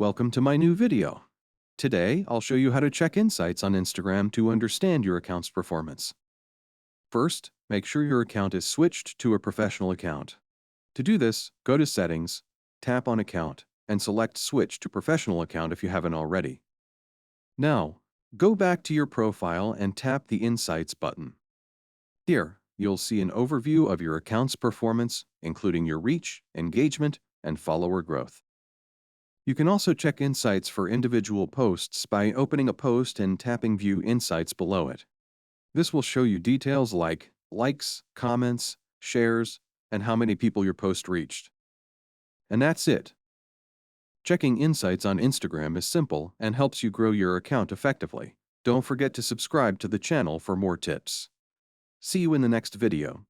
Welcome to my new video. Today, I'll show you how to check insights on Instagram to understand your account's performance. First, make sure your account is switched to a professional account. To do this, go to Settings, tap on Account, and select Switch to Professional Account if you haven't already. Now, go back to your profile and tap the Insights button. Here, you'll see an overview of your account's performance, including your reach, engagement, and follower growth. You can also check insights for individual posts by opening a post and tapping View Insights below it. This will show you details like likes, comments, shares, and how many people your post reached. And that's it. Checking insights on Instagram is simple and helps you grow your account effectively. Don't forget to subscribe to the channel for more tips. See you in the next video.